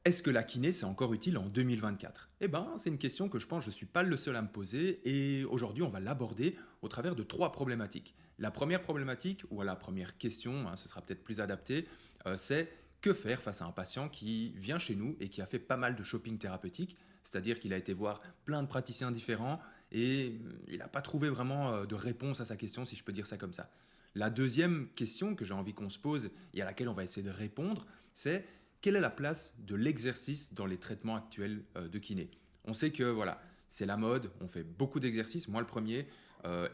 Est-ce que la kiné, c'est encore utile en 2024? Eh ben, c'est une question que je pense que je ne suis pas le seul à me poser et aujourd'hui, on va l'aborder au travers de trois problématiques. La première problématique, ou la première question, ce sera peut-être plus adapté, c'est que faire face à un patient qui vient chez nous et qui a fait pas mal de shopping thérapeutique, c'est-à-dire qu'il a été voir plein de praticiens différents et il n'a pas trouvé vraiment de réponse à sa question, si je peux dire ça comme ça. La deuxième question que j'ai envie qu'on se pose et à laquelle on va essayer de répondre, c'est quelle est la place de l'exercice dans les traitements actuels de kiné? On sait que voilà, c'est la mode, on fait beaucoup d'exercices. Moi, le premier,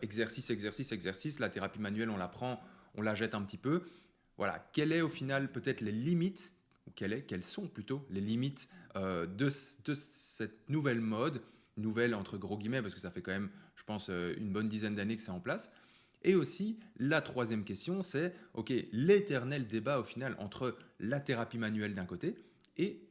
exercice, exercice, exercice. La thérapie manuelle, on la prend, on la jette un petit peu. Voilà, quelles est au final peut-être les limites, ou quelles sont plutôt les limites de cette nouvelle mode, nouvelle entre gros guillemets, parce que ça fait quand même, je pense, une bonne dizaine d'années que c'est en place. Et aussi, la troisième question, c'est, ok, l'éternel débat au final entre la thérapie manuelle d'un côté et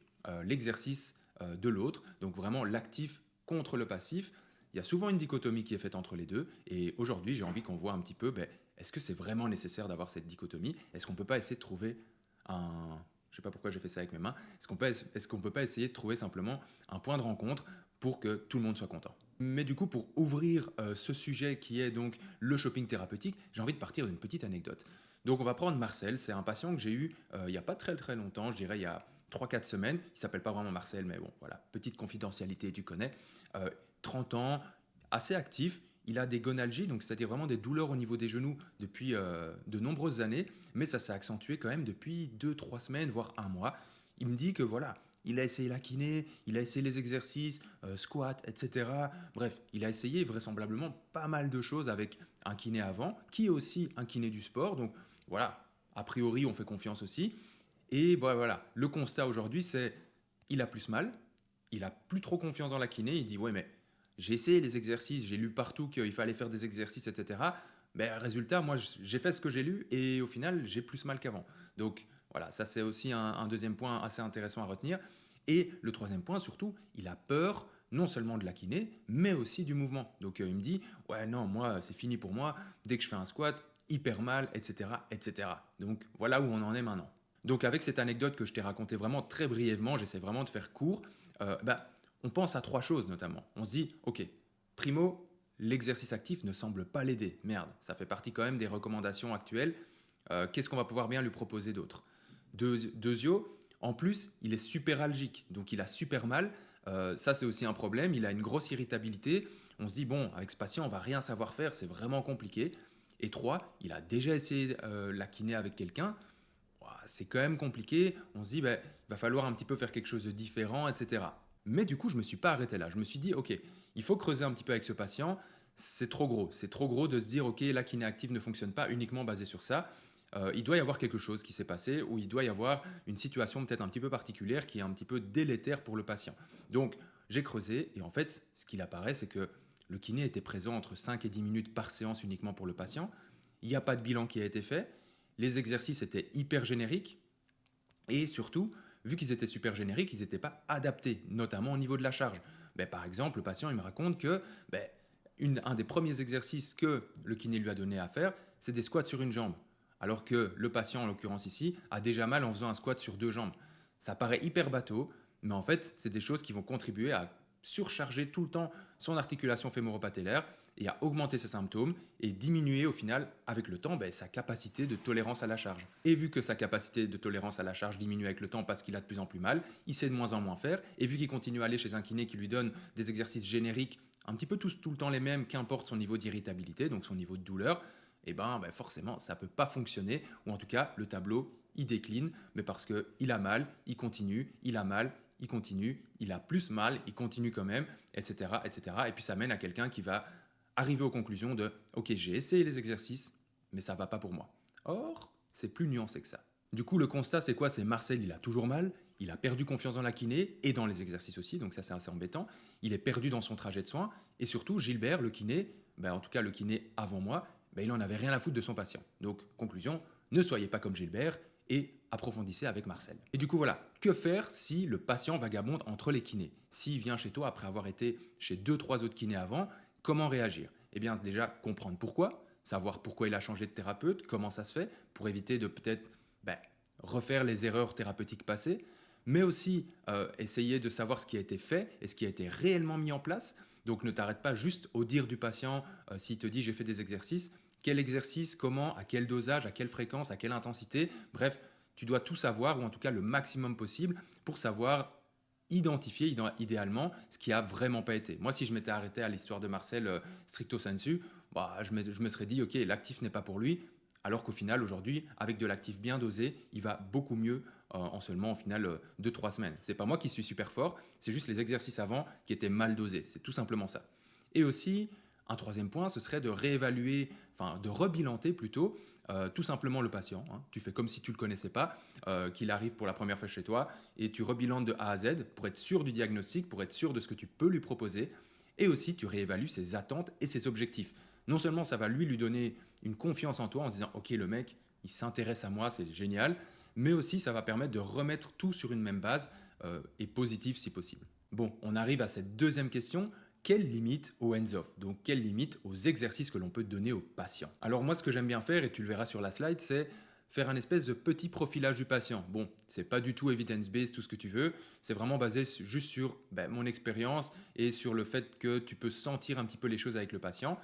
l'exercice de l'autre, donc vraiment l'actif contre le passif. Il y a souvent une dichotomie qui est faite entre les deux, et aujourd'hui j'ai envie qu'on voit un petit peu, est-ce que c'est vraiment nécessaire d'avoir cette dichotomie? Est-ce qu'on ne peut pas essayer de trouver un... Je ne sais pas pourquoi j'ai fait ça avec mes mains. Est-ce qu'on peut pas essayer de trouver simplement un point de rencontre pour que tout le monde soit content? Mais du coup, pour ouvrir ce sujet qui est donc le shopping thérapeutique, j'ai envie de partir d'une petite anecdote. Donc on va prendre Marcel, c'est un patient que j'ai eu il n'y a pas très très longtemps, je dirais il y a 3 4 semaines. Il s'appelle pas vraiment Marcel, mais bon, voilà, petite confidentialité, tu connais. Euh, 30 ans, assez actif, il a des gonalgies, donc c'est-à-dire vraiment des douleurs au niveau des genoux depuis de nombreuses années, mais ça s'est accentué quand même depuis 2 3 semaines, voire un mois. Il me dit que voilà, il a essayé la kiné, il a essayé les exercices, squat, etc. Bref, il a essayé vraisemblablement pas mal de choses avec un kiné avant, qui est aussi un kiné du sport. Donc voilà, a priori, on fait confiance aussi. Et voilà, le constat aujourd'hui, c'est il a plus mal, il a plus trop confiance dans la kiné. Il dit ouais, mais j'ai essayé les exercices, j'ai lu partout qu'il fallait faire des exercices, etc. Mais résultat, moi, j'ai fait ce que j'ai lu et au final, j'ai plus mal qu'avant. Donc voilà, ça c'est aussi un deuxième point assez intéressant à retenir. Et le troisième point, surtout, il a peur non seulement de la kiné, mais aussi du mouvement. Donc il me dit, ouais non, moi c'est fini pour moi, dès que je fais un squat, hyper mal, etc. etc. Donc voilà où on en est maintenant. Donc avec cette anecdote que je t'ai racontée vraiment très brièvement, j'essaie vraiment de faire court, on pense à trois choses notamment. On se dit, ok, primo, l'exercice actif ne semble pas l'aider. Merde, ça fait partie quand même des recommandations actuelles. Qu'est-ce qu'on va pouvoir bien lui proposer d'autre? Deuxio, en plus, il est superalgique, donc il a super mal. Ça, c'est aussi un problème. Il a une grosse irritabilité. On se dit, bon, avec ce patient, on va rien savoir faire, c'est vraiment compliqué. Et trois, il a déjà essayé la kiné avec quelqu'un. Ouah, c'est quand même compliqué. On se dit, il va falloir un petit peu faire quelque chose de différent, etc. Mais du coup, je ne me suis pas arrêté là. Je me suis dit, ok, il faut creuser un petit peu avec ce patient. C'est trop gros. C'est trop gros de se dire, ok, la kiné active ne fonctionne pas uniquement basé sur ça. Il doit y avoir quelque chose qui s'est passé ou il doit y avoir une situation peut-être un petit peu particulière qui est un petit peu délétère pour le patient. Donc, j'ai creusé et en fait, ce qu'il apparaît, c'est que le kiné était présent entre 5 et 10 minutes par séance uniquement pour le patient. Il n'y a pas de bilan qui a été fait. Les exercices étaient hyper génériques et surtout, vu qu'ils étaient super génériques, ils n'étaient pas adaptés, notamment au niveau de la charge. Par exemple, le patient il me raconte que un des premiers exercices que le kiné lui a donné à faire, c'est des squats sur une jambe. Alors que le patient, en l'occurrence ici, a déjà mal en faisant un squat sur 2 jambes. Ça paraît hyper bateau, mais en fait, c'est des choses qui vont contribuer à surcharger tout le temps son articulation fémoro-patellaire et à augmenter ses symptômes et diminuer au final, avec le temps, sa capacité de tolérance à la charge. Et vu que sa capacité de tolérance à la charge diminue avec le temps parce qu'il a de plus en plus mal, il sait de moins en moins faire, et vu qu'il continue à aller chez un kiné qui lui donne des exercices génériques, un petit peu tout le temps les mêmes, qu'importe son niveau d'irritabilité, donc son niveau de douleur, forcément, ça ne peut pas fonctionner, ou en tout cas, le tableau, il décline, mais parce qu'il a mal, il continue, il a mal, il continue, il a plus mal, il continue quand même, etc., etc. Et puis ça mène à quelqu'un qui va arriver aux conclusions de ok, j'ai essayé les exercices, mais ça va pas pour moi. Or, c'est plus nuancé que ça. Du coup, le constat, c'est quoi? C'est Marcel, il a toujours mal, il a perdu confiance dans la kiné et dans les exercices aussi, donc ça c'est assez embêtant. Il est perdu dans son trajet de soins, et surtout, Gilbert, le kiné, en tout cas le kiné avant moi, il en avait rien à foutre de son patient. Donc, conclusion, ne soyez pas comme Gilbert et approfondissez avec Marcel. Et du coup, voilà, que faire si le patient vagabonde entre les kinés? S'il vient chez toi après avoir été chez deux, trois autres kinés avant, comment réagir? Eh bien, déjà, comprendre pourquoi, savoir pourquoi il a changé de thérapeute, comment ça se fait, pour éviter de peut-être refaire les erreurs thérapeutiques passées. mais aussi essayer de savoir ce qui a été fait et ce qui a été réellement mis en place. Donc ne t'arrête pas juste au dire du patient s'il te dit j'ai fait des exercices, quel exercice, comment, à quel dosage, à quelle fréquence, à quelle intensité. Bref, tu dois tout savoir, ou en tout cas le maximum possible, pour savoir identifier idéalement ce qui a vraiment pas été. Moi, si je m'étais arrêté à l'histoire de Marcel stricto sensu, bah, je me serais dit, ok, l'actif n'est pas pour lui, alors qu'au final, aujourd'hui, avec de l'actif bien dosé, il va beaucoup mieux en seulement, au final, 2-3 semaines. C'est pas moi qui suis super fort, c'est juste les exercices avant qui étaient mal dosés. C'est tout simplement ça. Et aussi, un troisième point, ce serait de réévaluer, enfin de rebilanter plutôt, tout simplement le patient. Hein. Tu fais comme si tu ne le connaissais pas, qu'il arrive pour la première fois chez toi, et tu rebilantes de A à Z pour être sûr du diagnostic, pour être sûr de ce que tu peux lui proposer, et aussi tu réévalues ses attentes et ses objectifs. Non seulement ça va lui donner une confiance en toi en se disant ok le mec il s'intéresse à moi, c'est génial, mais aussi ça va permettre de remettre tout sur une même base et positive si possible. Bon, on arrive à cette deuxième question. Quelles limites aux hands-off? Donc, quelles limites aux exercices que l'on peut donner aux patients? Alors, moi, ce que j'aime bien faire, et tu le verras sur la slide, c'est faire un espèce de petit profilage du patient. Bon, c'est pas du tout evidence-based, tout ce que tu veux. C'est vraiment basé juste sur mon expérience et sur le fait que tu peux sentir un petit peu les choses avec le patient.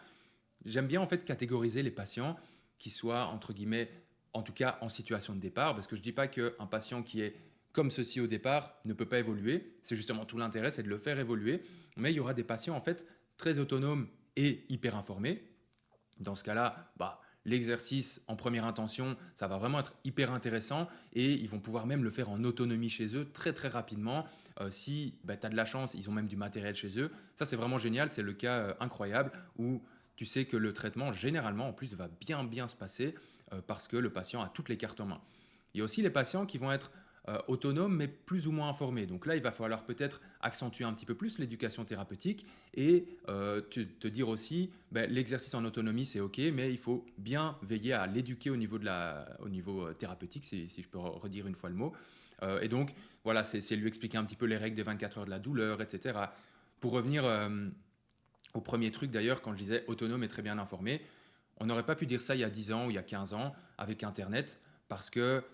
J'aime bien en fait catégoriser les patients qui soient entre guillemets, en tout cas en situation de départ, parce que je ne dis pas qu'un patient qui est comme ceci au départ ne peut pas évoluer. C'est justement tout l'intérêt, c'est de le faire évoluer. Mais il y aura des patients en fait très autonomes et hyper informés. Dans ce cas-là, l'exercice en première intention, ça va vraiment être hyper intéressant et ils vont pouvoir même le faire en autonomie chez eux très très rapidement. Si tu as de la chance, ils ont même du matériel chez eux. Ça, c'est vraiment génial. C'est le cas incroyable où tu sais que le traitement, généralement, en plus, va bien bien se passer parce que le patient a toutes les cartes en main. Il y a aussi les patients qui vont être autonomes mais plus ou moins informés. Donc là, il va falloir peut-être accentuer un petit peu plus l'éducation thérapeutique et te dire aussi, l'exercice en autonomie, c'est OK, mais il faut bien veiller à l'éduquer au niveau thérapeutique, si je peux redire une fois le mot. Et donc, voilà, c'est lui expliquer un petit peu les règles des 24 heures de la douleur, etc. Pour revenir au premier truc, d'ailleurs, quand je disais autonome et très bien informé, on n'aurait pas pu dire ça il y a 10 ans ou il y a 15 ans avec Internet, parce que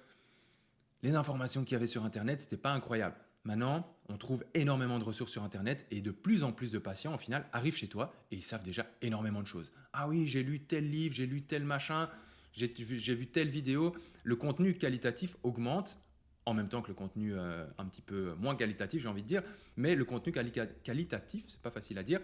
les informations qu'il y avait sur Internet, c'était pas incroyable. Maintenant, on trouve énormément de ressources sur Internet et de plus en plus de patients, au final, arrivent chez toi et ils savent déjà énormément de choses. Ah oui, j'ai lu tel livre, j'ai lu tel machin, j'ai vu telle vidéo. Le contenu qualitatif augmente en même temps que le contenu un petit peu moins qualitatif, j'ai envie de dire, mais le contenu qualitatif, c'est pas facile à dire,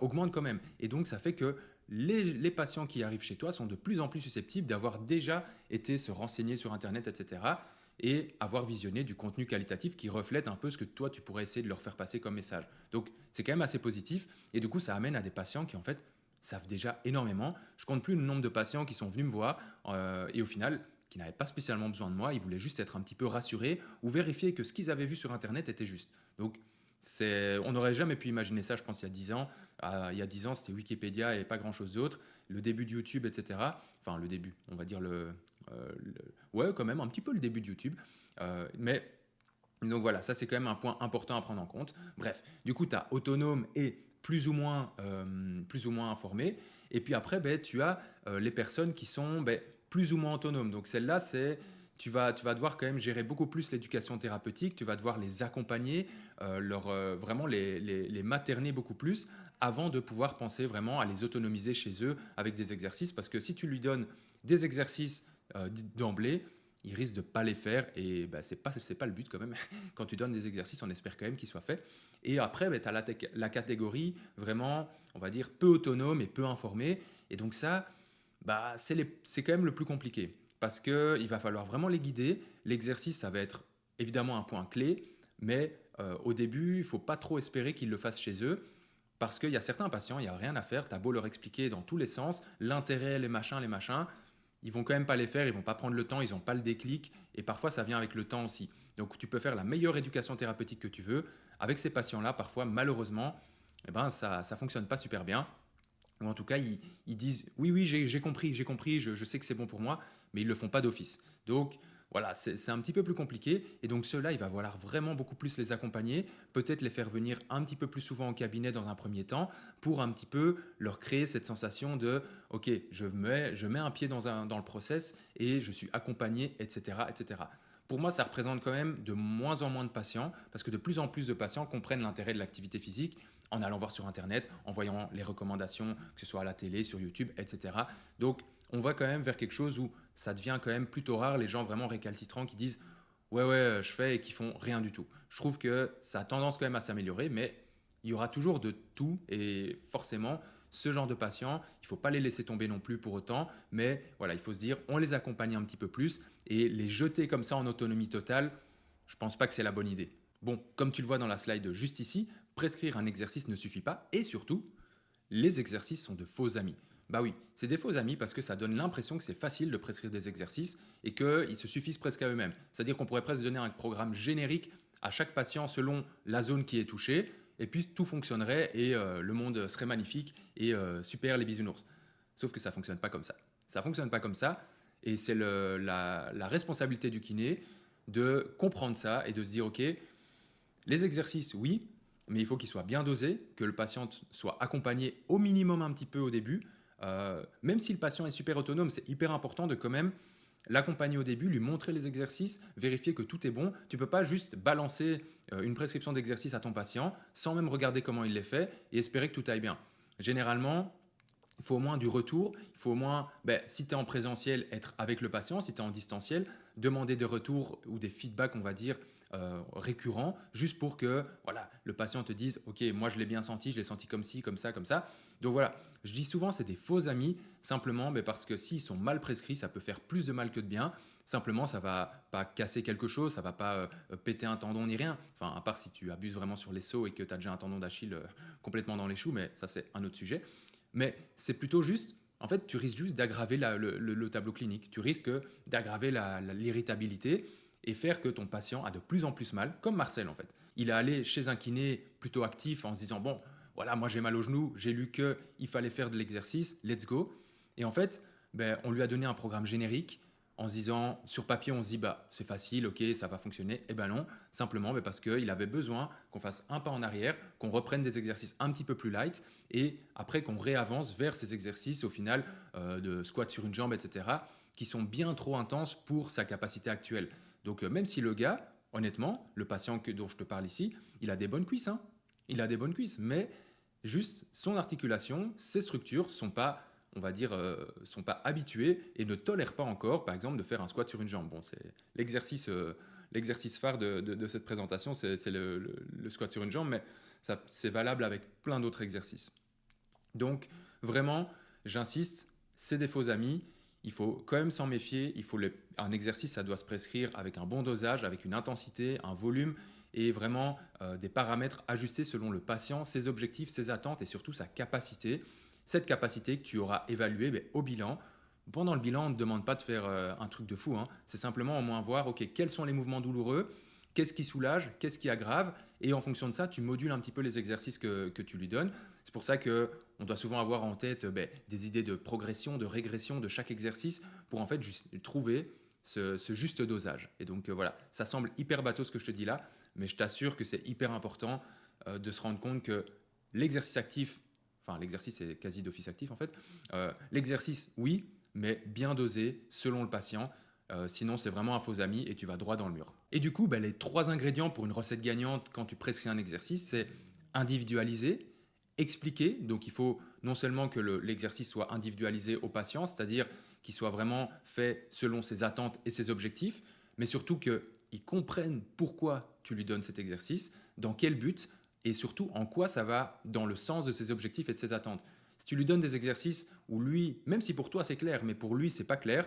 augmente quand même. Et donc, ça fait que les patients qui arrivent chez toi sont de plus en plus susceptibles d'avoir déjà été se renseigner sur Internet, etc., et avoir visionné du contenu qualitatif qui reflète un peu ce que toi, tu pourrais essayer de leur faire passer comme message. Donc, c'est quand même assez positif. Et du coup, ça amène à des patients qui, en fait, savent déjà énormément. Je compte plus le nombre de patients qui sont venus me voir et au final, qui n'avaient pas spécialement besoin de moi. Ils voulaient juste être un petit peu rassurés ou vérifier que ce qu'ils avaient vu sur Internet était juste. Donc, on n'aurait jamais pu imaginer ça, je pense, il y a 10 ans. Il y a 10 ans, c'était Wikipédia et pas grand-chose d'autre. Le début de YouTube, etc. Enfin, le début, on va dire ouais, quand même, un petit peu le début de YouTube. Mais donc voilà, ça c'est quand même un point important à prendre en compte. Bref, du coup, tu as autonome et plus ou moins informé. Et puis après, tu as les personnes qui sont plus ou moins autonomes. Donc celle-là, tu vas devoir quand même gérer beaucoup plus l'éducation thérapeutique, tu vas devoir les accompagner, vraiment les materner beaucoup plus avant de pouvoir penser vraiment à les autonomiser chez eux avec des exercices. Parce que si tu lui donnes des exercices d'emblée, il risque de ne pas les faire et c'est pas le but quand même. Quand tu donnes des exercices, on espère quand même qu'ils soient faits. Et après, tu as la catégorie vraiment, on va dire, peu autonome et peu informée. Et donc ça, c'est quand même le plus compliqué parce qu'il va falloir vraiment les guider. L'exercice, ça va être évidemment un point clé, mais au début, il ne faut pas trop espérer qu'ils le fassent chez eux. Parce qu'il y a certains patients, il n'y a rien à faire, tu as beau leur expliquer dans tous les sens, l'intérêt, les machins, ils vont quand même pas les faire, ils vont pas prendre le temps, ils n'ont pas le déclic, et parfois ça vient avec le temps aussi. Donc tu peux faire la meilleure éducation thérapeutique que tu veux, avec ces patients-là, parfois malheureusement, ça ne fonctionne pas super bien, ou en tout cas ils disent oui, oui, j'ai compris, je sais que c'est bon pour moi, mais ils ne le font pas d'office. Donc voilà, c'est un petit peu plus compliqué. Et donc ceux-là, il va falloir vraiment beaucoup plus les accompagner, peut-être les faire venir un petit peu plus souvent au cabinet dans un premier temps, pour un petit peu leur créer cette sensation de ok, je mets un pied dans le process et je suis accompagné, etc., etc. Pour moi, ça représente quand même de moins en moins de patients, parce que de plus en plus de patients comprennent l'intérêt de l'activité physique en allant voir sur Internet, en voyant les recommandations, que ce soit à la télé, sur YouTube, etc. Donc, on va quand même vers quelque chose où ça devient quand même plutôt rare les gens vraiment récalcitrants qui disent ouais, ouais, je fais et qui font rien du tout. Je trouve que ça a tendance quand même à s'améliorer, mais il y aura toujours de tout et forcément, ce genre de patients, il ne faut pas les laisser tomber non plus pour autant, mais voilà, il faut se dire, on les accompagne un petit peu plus et les jeter comme ça en autonomie totale, je ne pense pas que c'est la bonne idée. Bon, comme tu le vois dans la slide juste ici, prescrire un exercice ne suffit pas et surtout, les exercices sont de faux amis. Bah oui, c'est des faux amis parce que ça donne l'impression que c'est facile de prescrire des exercices et qu'ils se suffisent presque à eux-mêmes. C'est-à-dire qu'on pourrait presque donner un programme générique à chaque patient selon la zone qui est touchée et puis tout fonctionnerait et le monde serait magnifique et super les bisounours. Sauf que ça ne fonctionne pas comme ça. Ça ne fonctionne pas comme ça et c'est la responsabilité du kiné de comprendre ça et de se dire ok, les exercices, oui, mais il faut qu'ils soient bien dosés, que le patient soit accompagné au minimum un petit peu au début. Même si le patient est super autonome, c'est hyper important de quand même l'accompagner au début, lui montrer les exercices, vérifier que tout est bon. Tu ne peux pas juste balancer une prescription d'exercice à ton patient sans même regarder comment il les fait et espérer que tout aille bien. Généralement, il faut au moins du retour, il faut au moins, si tu es en présentiel, être avec le patient, si tu es en distanciel, demander des retours ou des feedbacks, on va dire, récurrents, juste pour que voilà, le patient te dise, ok, moi je l'ai bien senti, je l'ai senti comme ci, comme ça, comme ça. Donc voilà, je dis souvent c'est des faux amis, simplement parce que s'ils sont mal prescrits, ça peut faire plus de mal que de bien. Simplement, ça va pas casser quelque chose, ça va pas péter un tendon ni rien. Enfin, à part si tu abuses vraiment sur les sauts et que tu as déjà un tendon d'Achille complètement dans les choux, mais ça c'est un autre sujet. Mais c'est plutôt juste, en fait, tu risques juste d'aggraver le tableau clinique. Tu risques d'aggraver l'irritabilité et faire que ton patient a de plus en plus mal, comme Marcel en fait. Il est allé chez un kiné plutôt actif en se disant, bon, voilà, moi j'ai mal au genou, j'ai lu qu'il fallait faire de l'exercice, let's go. Et en fait, on lui a donné un programme générique en se disant, sur papier, on se dit, bah, c'est facile, ok, ça va fonctionner. Eh ben non, simplement parce qu'il avait besoin qu'on fasse un pas en arrière, qu'on reprenne des exercices un petit peu plus light et après qu'on réavance vers ces exercices au final de squat sur une jambe, etc., qui sont bien trop intenses pour sa capacité actuelle. Donc même si le gars, honnêtement, le patient dont je te parle ici, il a des bonnes cuisses, hein. Il a des bonnes cuisses, mais juste son articulation, ses structures sont pas, on va dire, sont pas habituées et ne tolèrent pas encore, par exemple, de faire un squat sur une jambe. Bon, c'est l'exercice, l'exercice phare de cette présentation, c'est le squat sur une jambe, mais c'est valable avec plein d'autres exercices. Donc, vraiment, j'insiste, c'est des faux amis. Il faut quand même s'en méfier. Un exercice, ça doit se prescrire avec un bon dosage, avec une intensité, un volume et vraiment des paramètres ajustés selon le patient, ses objectifs, ses attentes et surtout sa capacité. Cette capacité que tu auras évaluée au bilan. Pendant le bilan, on ne te demande pas de faire un truc de fou, hein. C'est simplement au moins voir quels sont les mouvements douloureux, qu'est-ce qui soulage, qu'est-ce qui aggrave, et en fonction de ça, tu modules un petit peu les exercices que tu lui donnes. C'est pour ça qu'on doit souvent avoir en tête des idées de progression, de régression de chaque exercice pour en fait trouver ce juste dosage. Et donc voilà, ça semble hyper bateau ce que je te dis là, mais je t'assure que c'est hyper important de se rendre compte que l'exercice actif, enfin l'exercice est quasi d'office actif en fait, l'exercice oui, mais bien dosé selon le patient. Sinon, c'est vraiment un faux ami et tu vas droit dans le mur. Et du coup, les 3 ingrédients pour une recette gagnante quand tu prescris un exercice, c'est individualiser, expliquer. Donc, il faut non seulement que l'exercice soit individualisé au patient, c'est-à-dire qu'il soit vraiment fait selon ses attentes et ses objectifs, mais surtout qu'il comprenne pourquoi tu lui donnes cet exercice, dans quel but et surtout en quoi ça va dans le sens de ses objectifs et de ses attentes. Si tu lui donnes des exercices où lui, même si pour toi c'est clair, mais pour lui c'est pas clair,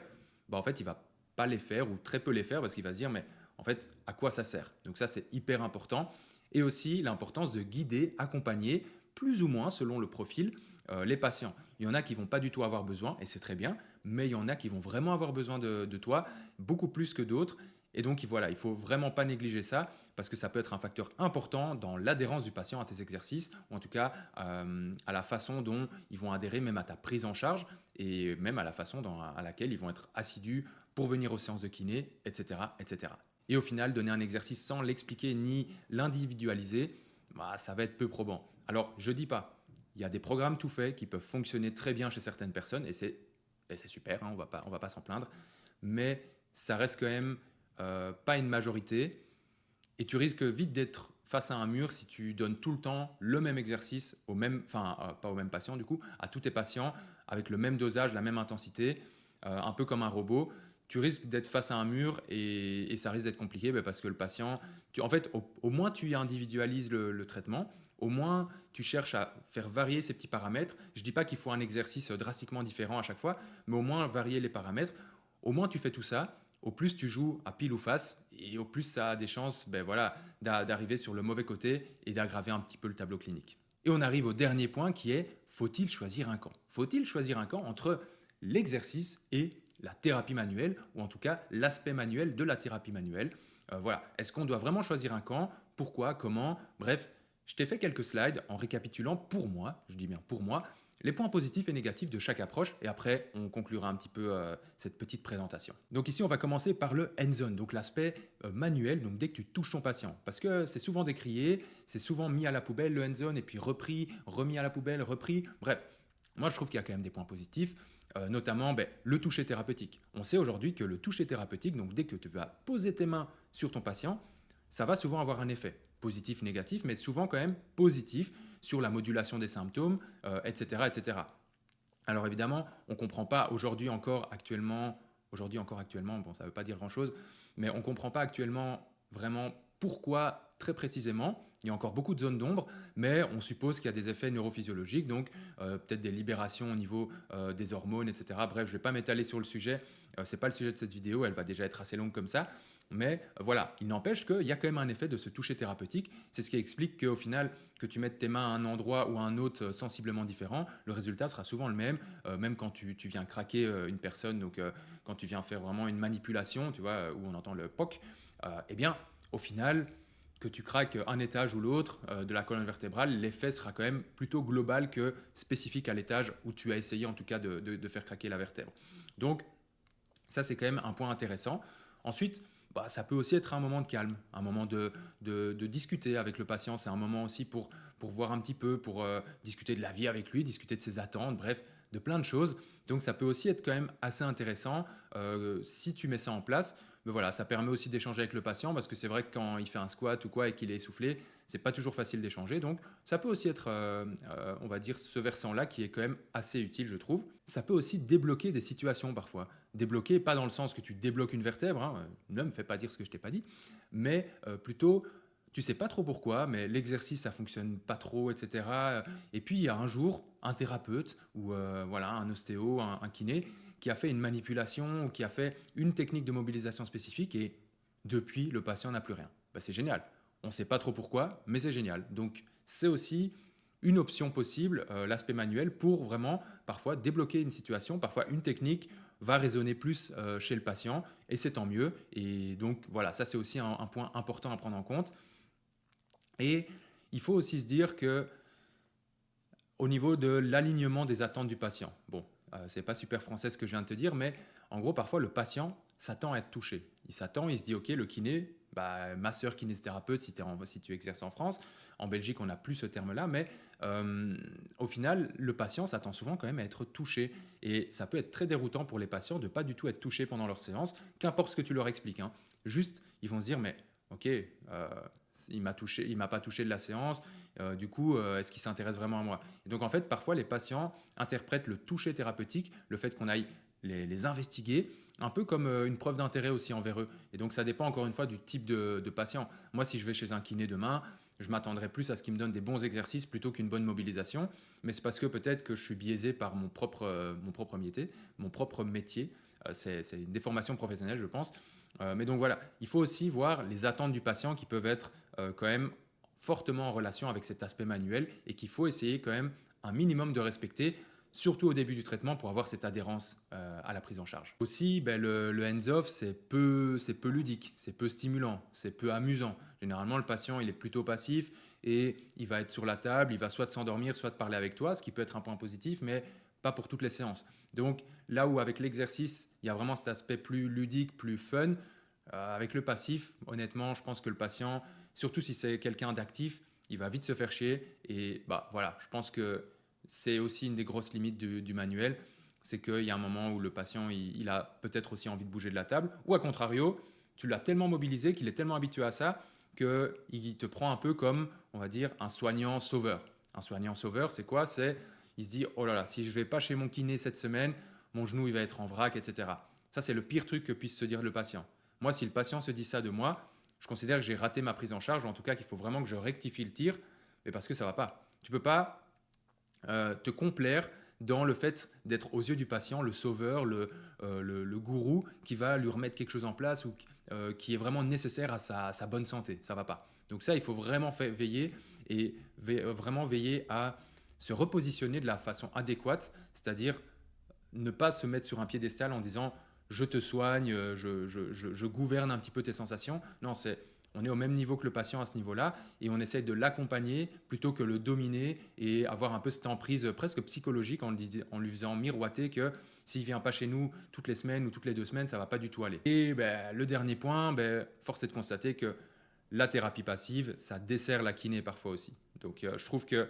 en fait il va pas les faire ou très peu les faire parce qu'il va se dire mais en fait à quoi ça sert. Donc ça c'est hyper important. Et aussi l'importance de guider, accompagner plus ou moins selon le profil les patients. Il y en a qui vont pas du tout avoir besoin et c'est très bien, mais il y en a qui vont vraiment avoir besoin de toi beaucoup plus que d'autres. Et donc voilà, il faut vraiment pas négliger ça parce que ça peut être un facteur important dans l'adhérence du patient à tes exercices ou en tout cas à la façon dont ils vont adhérer même à ta prise en charge et même à la façon à laquelle ils vont être assidus pour venir aux séances de kiné, etc., etc. Et au final, donner un exercice sans l'expliquer ni l'individualiser, ça va être peu probant. Alors, je dis pas, il y a des programmes tout faits qui peuvent fonctionner très bien chez certaines personnes et c'est super, hein, on va pas s'en plaindre, mais ça reste quand même pas une majorité, et tu risques vite d'être face à un mur si tu donnes tout le temps le même exercice au même, enfin pas au même patient du coup, à tous tes patients avec le même dosage, la même intensité, un peu comme un robot. Tu risques d'être face à un mur et ça risque d'être compliqué parce que le patient, en fait, au moins tu individualises le traitement, au moins tu cherches à faire varier ces petits paramètres. Je ne dis pas qu'il faut un exercice drastiquement différent à chaque fois, mais au moins varier les paramètres. Au moins tu fais tout ça, au plus tu joues à pile ou face, et au plus ça a des chances voilà, d'arriver sur le mauvais côté et d'aggraver un petit peu le tableau clinique. Et on arrive au dernier point qui est, faut-il choisir un camp? Faut-il choisir un camp entre l'exercice et la thérapie manuelle, ou en tout cas l'aspect manuel de la thérapie manuelle? Voilà, est-ce qu'on doit vraiment choisir un camp? Pourquoi? Comment? Bref, je t'ai fait quelques slides en récapitulant pour moi, je dis bien pour moi, les points positifs et négatifs de chaque approche, et après on conclura un petit peu cette petite présentation. Donc ici on va commencer par le hands-on, donc l'aspect manuel, donc dès que tu touches ton patient, parce que c'est souvent décrié, c'est souvent mis à la poubelle le hands-on, et puis repris, remis à la poubelle, repris, bref. Moi je trouve qu'il y a quand même des points positifs, notamment le toucher thérapeutique. On sait aujourd'hui que le toucher thérapeutique, donc dès que tu vas poser tes mains sur ton patient, ça va souvent avoir un effet positif, négatif, mais souvent quand même positif sur la modulation des symptômes, etc., etc. Alors évidemment, on ne comprend pas aujourd'hui encore actuellement, bon ça ne veut pas dire grand-chose, mais on ne comprend pas actuellement vraiment pourquoi très précisément. Il y a encore beaucoup de zones d'ombre, mais on suppose qu'il y a des effets neurophysiologiques, donc peut-être des libérations au niveau des hormones, etc. Bref, je ne vais pas m'étaler sur le sujet, ce n'est pas le sujet de cette vidéo, elle va déjà être assez longue comme ça. Mais voilà, il n'empêche qu'il y a quand même un effet de ce toucher thérapeutique. C'est ce qui explique qu'au final, que tu mettes tes mains à un endroit ou à un autre sensiblement différent, le résultat sera souvent le même, même quand tu viens craquer une personne, donc quand tu viens faire vraiment une manipulation, tu vois, où on entend le POC, eh bien, au final, que tu craques un étage ou l'autre de la colonne vertébrale, l'effet sera quand même plutôt global que spécifique à l'étage où tu as essayé en tout cas de faire craquer la vertèbre. Donc, ça, c'est quand même un point intéressant. Ensuite, ça peut aussi être un moment de calme, un moment de discuter avec le patient. C'est un moment aussi pour voir un petit peu, pour discuter de la vie avec lui, discuter de ses attentes, bref, de plein de choses. Donc ça peut aussi être quand même assez intéressant si tu mets ça en place. Mais voilà, ça permet aussi d'échanger avec le patient parce que c'est vrai que quand il fait un squat ou quoi et qu'il est essoufflé, c'est pas toujours facile d'échanger. Donc ça peut aussi être, on va dire, ce versant-là qui est quand même assez utile, je trouve. Ça peut aussi débloquer des situations parfois. Débloquer, pas dans le sens que tu débloques une vertèbre, hein, ne me fais pas dire ce que je t'ai pas dit, mais plutôt, tu sais pas trop pourquoi, mais l'exercice ça fonctionne pas trop, etc. Et puis il y a un jour un thérapeute ou voilà un ostéo, un kiné qui a fait une manipulation ou qui a fait une technique de mobilisation spécifique et depuis le patient n'a plus rien. C'est génial. On ne sait pas trop pourquoi, mais c'est génial. Donc c'est aussi une option possible, l'aspect manuel, pour vraiment parfois débloquer une situation, parfois une technique va résonner plus chez le patient et c'est tant mieux. Et donc voilà, ça c'est aussi un point important à prendre en compte. Et il faut aussi se dire que au niveau de l'alignement des attentes du patient, bon, c'est pas super français ce que je viens de te dire, mais en gros parfois le patient s'attend à être touché. Il s'attend, il se dit ok, le kiné, masseur kinésithérapeute si tu exerces en France. En Belgique, on n'a plus ce terme-là, mais au final, le patient s'attend souvent quand même à être touché. Et ça peut être très déroutant pour les patients de pas du tout être touchés pendant leur séance, qu'importe ce que tu leur expliques, hein. Juste, ils vont se dire, mais ok, il m'a pas touché de la séance, du coup, est-ce qu'il s'intéresse vraiment à moi? Et donc en fait, parfois, les patients interprètent le toucher thérapeutique, le fait qu'on aille les investiguer, un peu comme une preuve d'intérêt aussi envers eux. Et donc ça dépend encore une fois du type de patient. Moi, si je vais chez un kiné demain, je m'attendrai plus à ce qu'il me donne des bons exercices plutôt qu'une bonne mobilisation. Mais c'est parce que peut-être que je suis biaisé par mon propre métier. C'est une déformation professionnelle, je pense. Mais donc voilà, il faut aussi voir les attentes du patient qui peuvent être quand même fortement en relation avec cet aspect manuel et qu'il faut essayer quand même un minimum de respecter, surtout au début du traitement pour avoir cette adhérence à la prise en charge. Aussi, le hands-off, c'est peu ludique, c'est peu stimulant, c'est peu amusant. Généralement, le patient, il est plutôt passif et il va être sur la table, il va soit s'endormir, soit parler avec toi, ce qui peut être un point positif, mais pas pour toutes les séances. Donc là où avec l'exercice, il y a vraiment cet aspect plus ludique, plus fun, avec le passif, honnêtement, je pense que le patient, surtout si c'est quelqu'un d'actif, il va vite se faire chier. Et voilà, je pense que c'est aussi une des grosses limites du manuel, c'est qu'il y a un moment où le patient, il a peut-être aussi envie de bouger de la table, ou à contrario, tu l'as tellement mobilisé qu'il est tellement habitué à ça qu'il te prend un peu comme, on va dire, un soignant sauveur. Un soignant sauveur, c'est quoi? C'est, il se dit, oh là là, si je ne vais pas chez mon kiné cette semaine, mon genou il va être en vrac, etc. Ça, c'est le pire truc que puisse se dire le patient. Moi, si le patient se dit ça de moi, je considère que j'ai raté ma prise en charge, ou en tout cas qu'il faut vraiment que je rectifie le tir, mais parce que ça ne va pas. Tu ne peux pas te complaire dans le fait d'être aux yeux du patient le sauveur, le gourou qui va lui remettre quelque chose en place ou qui est vraiment nécessaire à sa bonne santé. Ça ne va pas. Donc ça, il faut vraiment veiller et vraiment veiller à se repositionner de la façon adéquate, c'est-à-dire ne pas se mettre sur un piédestal en disant je te soigne, je gouverne un petit peu tes sensations. Non, on est au même niveau que le patient à ce niveau-là et on essaye de l'accompagner plutôt que le dominer et avoir un peu cette emprise presque psychologique en lui faisant miroiter que s'il ne vient pas chez nous toutes les semaines ou toutes les 2 semaines, ça ne va pas du tout aller. Et le dernier point, force est de constater que la thérapie passive, ça dessert la kiné parfois aussi. Donc je trouve que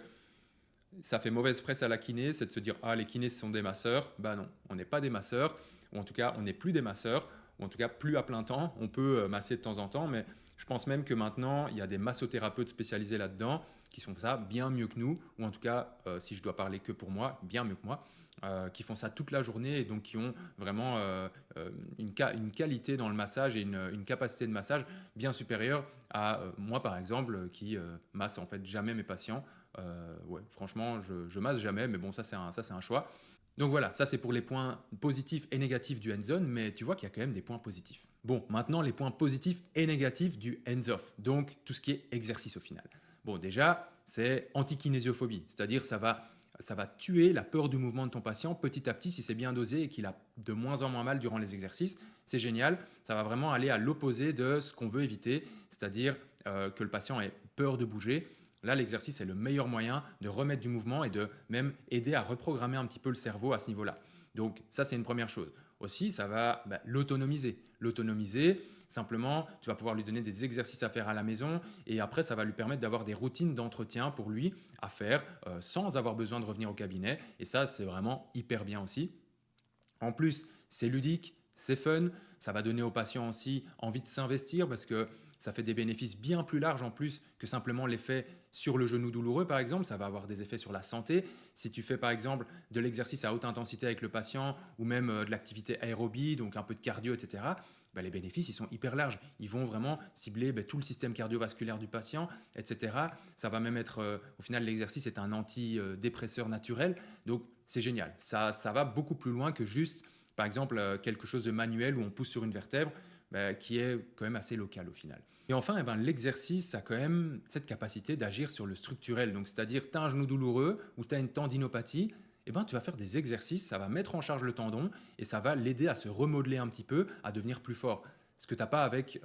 ça fait mauvaise presse à la kiné, c'est de se dire ah les kinés ce sont des masseurs. Bah non, on n'est pas des masseurs, ou en tout cas on n'est plus des masseurs, ou en tout cas plus à plein temps. On peut masser de temps en temps, mais je pense même que maintenant il y a des massothérapeutes spécialisés là-dedans qui font ça bien mieux que nous, ou en tout cas si je dois parler que pour moi, bien mieux que moi, qui font ça toute la journée et donc qui ont vraiment une qualité dans le massage et une capacité de massage bien supérieure à moi par exemple qui masse en fait jamais mes patients. Ouais, franchement, je masse jamais, mais bon, ça c'est un choix. Donc voilà, ça c'est pour les points positifs et négatifs du hands-on, mais tu vois qu'il y a quand même des points positifs. Bon, maintenant les points positifs et négatifs du hands-off, donc tout ce qui est exercice au final. Bon, déjà, c'est anti-kinésiophobie, c'est-à-dire ça va tuer la peur du mouvement de ton patient petit à petit si c'est bien dosé et qu'il a de moins en moins mal durant les exercices. C'est génial, ça va vraiment aller à l'opposé de ce qu'on veut éviter, c'est-à-dire que le patient ait peur de bouger. Là, l'exercice est le meilleur moyen de remettre du mouvement et de même aider à reprogrammer un petit peu le cerveau à ce niveau-là. Donc ça, c'est une première chose. Aussi, ça va l'autonomiser. L'autonomiser, simplement, tu vas pouvoir lui donner des exercices à faire à la maison et après, ça va lui permettre d'avoir des routines d'entretien pour lui à faire sans avoir besoin de revenir au cabinet. Et ça, c'est vraiment hyper bien aussi. En plus, c'est ludique, c'est fun, ça va donner aux patients aussi envie de s'investir parce que ça fait des bénéfices bien plus larges en plus que simplement l'effet sur le genou douloureux par exemple, ça va avoir des effets sur la santé. Si tu fais par exemple de l'exercice à haute intensité avec le patient ou même de l'activité aérobie, donc un peu de cardio, etc., les bénéfices ils sont hyper larges. Ils vont vraiment cibler tout le système cardiovasculaire du patient, etc. Ça va même être, au final l'exercice est un antidépresseur naturel, donc c'est génial. Ça va beaucoup plus loin que juste, par exemple, quelque chose de manuel où on pousse sur une vertèbre, qui est quand même assez local au final. Et enfin, l'exercice a quand même cette capacité d'agir sur le structurel. Donc, c'est-à-dire, tu as un genou douloureux ou tu as une tendinopathie, tu vas faire des exercices, ça va mettre en charge le tendon et ça va l'aider à se remodeler un petit peu, à devenir plus fort. Ce que tu n'as pas avec,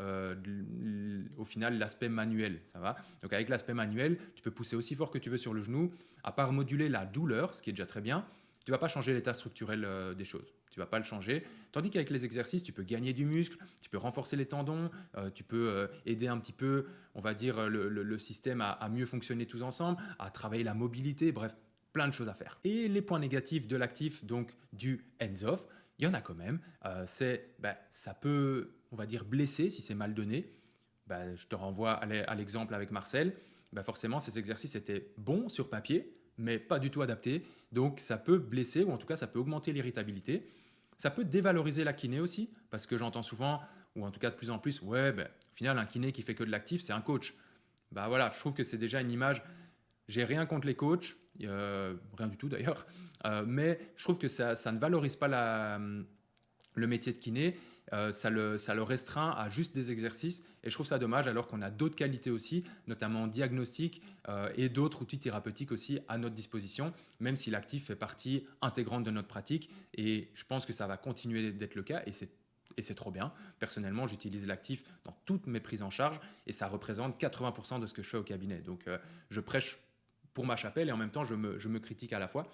au final, l'aspect manuel. Ça va. Donc, avec l'aspect manuel, tu peux pousser aussi fort que tu veux sur le genou, à part moduler la douleur, ce qui est déjà très bien. Tu ne vas pas changer l'état structurel des choses. Tu ne vas pas le changer. Tandis qu'avec les exercices, tu peux gagner du muscle, tu peux renforcer les tendons, tu peux aider un petit peu, on va dire, le système à mieux fonctionner tous ensemble, à travailler la mobilité, bref, plein de choses à faire. Et les points négatifs de l'actif, donc du hands-off, il y en a quand même. Ça peut, on va dire, blesser si c'est mal donné. Je te renvoie à l'exemple avec Marcel. Forcément, ces exercices étaient bons sur papier, mais pas du tout adaptés. Donc, ça peut blesser ou en tout cas, ça peut augmenter l'irritabilité. Ça peut dévaloriser la kiné aussi, parce que j'entends souvent, ou en tout cas de plus en plus, ouais, au final, un kiné qui fait que de l'actif, c'est un coach. Voilà, je trouve que c'est déjà une image. J'ai rien contre les coachs, rien du tout d'ailleurs, mais je trouve que ça ne valorise pas le métier de kiné, ça le restreint à juste des exercices et je trouve ça dommage alors qu'on a d'autres qualités aussi, notamment diagnostic et d'autres outils thérapeutiques aussi à notre disposition, même si l'actif fait partie intégrante de notre pratique et je pense que ça va continuer d'être le cas et c'est trop bien. Personnellement, j'utilise l'actif dans toutes mes prises en charge et ça représente 80% de ce que je fais au cabinet. Donc, je prêche pour ma chapelle et en même temps, je me critique à la fois.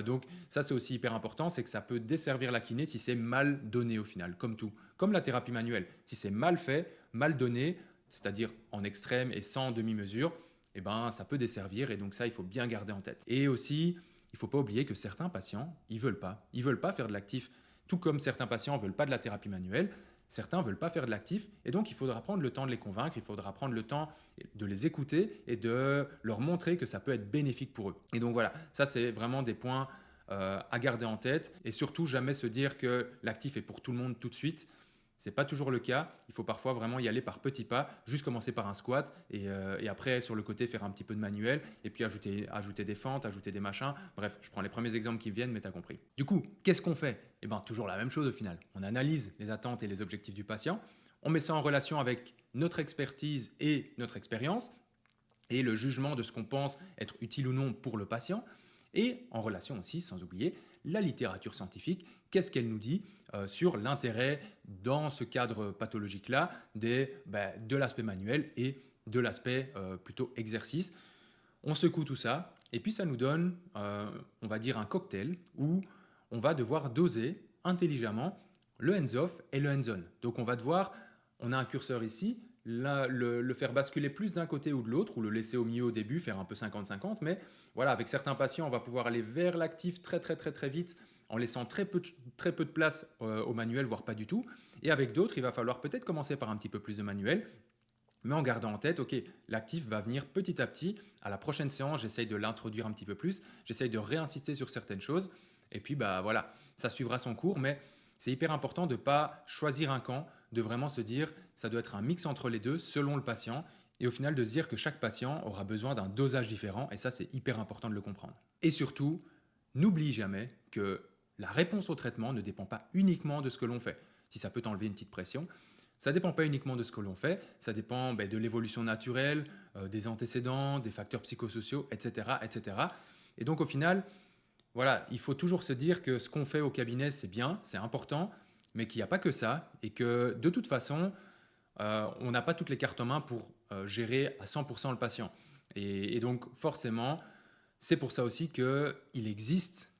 Donc, ça, c'est aussi hyper important, c'est que ça peut desservir la kiné si c'est mal donné au final, comme tout. Comme la thérapie manuelle. Si c'est mal fait, mal donné, c'est-à-dire en extrême et sans demi-mesure, ça peut desservir et donc ça, il faut bien garder en tête. Et aussi, il ne faut pas oublier que certains patients, ils veulent pas faire de l'actif. Tout comme certains patients ne veulent pas de la thérapie manuelle, Certains ne veulent pas faire de l'actif et donc il faudra prendre le temps de les convaincre, il faudra prendre le temps de les écouter et de leur montrer que ça peut être bénéfique pour eux. Et donc voilà, ça c'est vraiment des points à garder en tête et surtout jamais se dire que l'actif est pour tout le monde tout de suite. Ce n'est pas toujours le cas. Il faut parfois vraiment y aller par petits pas, juste commencer par un squat et après sur le côté faire un petit peu de manuel et puis ajouter des fentes, ajouter des machins. Bref, je prends les premiers exemples qui viennent, mais tu as compris. Du coup, qu'est-ce qu'on fait? Eh bien, toujours la même chose au final. On analyse les attentes et les objectifs du patient. On met ça en relation avec notre expertise et notre expérience et le jugement de ce qu'on pense être utile ou non pour le patient. Et en relation aussi, sans oublier, la littérature scientifique, qu'est-ce qu'elle nous dit sur l'intérêt dans ce cadre pathologique-là de l'aspect manuel et de l'aspect plutôt exercice. On secoue tout ça et puis ça nous donne, on va dire, un cocktail où on va devoir doser intelligemment le hands-off et le hands-on. Donc on a un curseur ici, le faire basculer plus d'un côté ou de l'autre, ou le laisser au milieu au début, faire un peu 50-50. Mais voilà, avec certains patients, on va pouvoir aller vers l'actif très très très très vite, en laissant très peu de place au manuel, voire pas du tout. Et avec d'autres, il va falloir peut-être commencer par un petit peu plus de manuel, mais en gardant en tête, ok, l'actif va venir petit à petit. À la prochaine séance, j'essaye de l'introduire un petit peu plus, j'essaye de réinsister sur certaines choses, et puis voilà, ça suivra son cours, mais c'est hyper important de ne pas choisir un camp, de vraiment se dire ça doit être un mix entre les deux selon le patient et au final de se dire que chaque patient aura besoin d'un dosage différent et ça c'est hyper important de le comprendre. Et surtout, n'oublie jamais que la réponse au traitement ne dépend pas uniquement de ce que l'on fait. Si ça peut t'enlever une petite pression, ça ne dépend pas uniquement de ce que l'on fait, ça dépend de l'évolution naturelle, des antécédents, des facteurs psychosociaux, etc., etc. Et donc au final, voilà, il faut toujours se dire que ce qu'on fait au cabinet, c'est bien, c'est important, mais qu'il n'y a pas que ça et que de toute façon, on n'a pas toutes les cartes en main pour gérer à 100% le patient. Et donc forcément, c'est pour ça aussi qu'il existe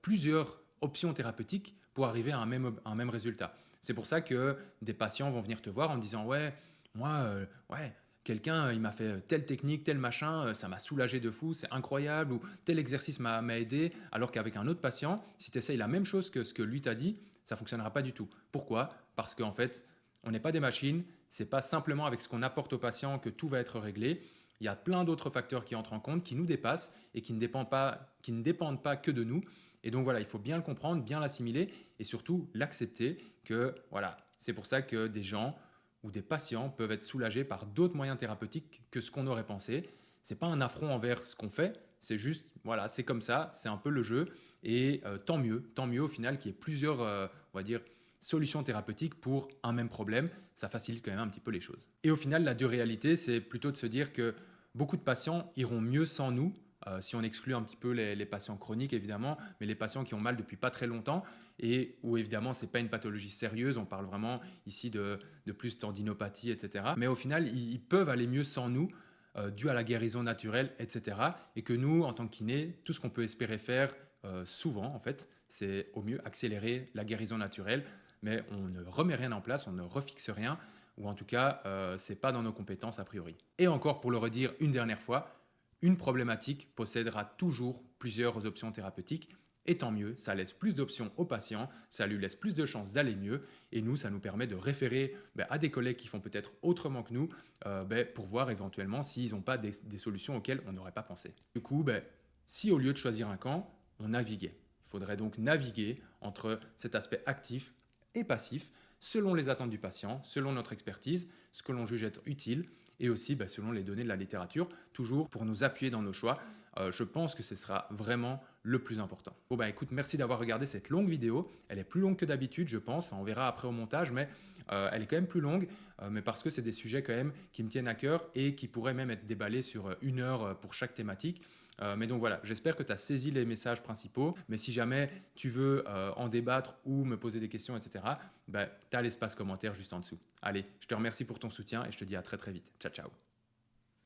plusieurs options thérapeutiques pour arriver à un même résultat. C'est pour ça que des patients vont venir te voir en disant ouais, moi, ouais, quelqu'un il m'a fait telle technique, tel machin, ça m'a soulagé de fou, c'est incroyable, ou tel exercice m'a aidé, alors qu'avec un autre patient, si tu essayes la même chose que ce que lui t'a dit, ça ne fonctionnera pas du tout. Pourquoi? Parce qu'en fait, on n'est pas des machines, c'est pas simplement avec ce qu'on apporte au patient que tout va être réglé. Il y a plein d'autres facteurs qui entrent en compte, qui nous dépassent et qui ne dépendent pas que de nous. Et donc voilà, il faut bien le comprendre, bien l'assimiler et surtout l'accepter que voilà, c'est pour ça que des gens ou des patients peuvent être soulagés par d'autres moyens thérapeutiques que ce qu'on aurait pensé. C'est pas un affront envers ce qu'on fait, c'est juste voilà, c'est comme ça, c'est un peu le jeu et tant mieux au final qu'il y ait plusieurs, on va dire, solutions thérapeutiques pour un même problème, ça facilite quand même un petit peu les choses. Et au final, la dure réalité, c'est plutôt de se dire que beaucoup de patients iront mieux sans nous, si on exclut un petit peu les patients chroniques évidemment, mais les patients qui ont mal depuis pas très longtemps et où évidemment c'est pas une pathologie sérieuse, on parle vraiment ici de plus tendinopathie, etc. Mais au final, ils peuvent aller mieux sans nous, dû à la guérison naturelle, etc. Et que nous, en tant que kiné, tout ce qu'on peut espérer faire souvent, en fait, c'est au mieux accélérer la guérison naturelle, mais on ne remet rien en place, on ne refixe rien, ou en tout cas, c'est pas dans nos compétences a priori. Et encore pour le redire une dernière fois, une problématique possédera toujours plusieurs options thérapeutiques, et tant mieux, ça laisse plus d'options au patient, ça lui laisse plus de chances d'aller mieux, et nous, ça nous permet de référer à des collègues qui font peut-être autrement que nous, pour voir éventuellement s'ils n'ont pas des solutions auxquelles on n'aurait pas pensé. Du coup, si au lieu de choisir un camp, on naviguait. Il faudrait donc naviguer entre cet aspect actif et passif, selon les attentes du patient, selon notre expertise, ce que l'on juge être utile, et aussi selon les données de la littérature, toujours pour nous appuyer dans nos choix. Je pense que ce sera vraiment le plus important. Bon écoute, merci d'avoir regardé cette longue vidéo. Elle est plus longue que d'habitude, je pense. Enfin, on verra après au montage, mais elle est quand même plus longue, mais parce que c'est des sujets quand même qui me tiennent à cœur et qui pourraient même être déballés sur 1 heure pour chaque thématique. Mais donc voilà, j'espère que tu as saisi les messages principaux. Mais si jamais tu veux en débattre ou me poser des questions, etc., tu as l'espace commentaire juste en dessous. Allez, je te remercie pour ton soutien et je te dis à très très vite. Ciao, ciao.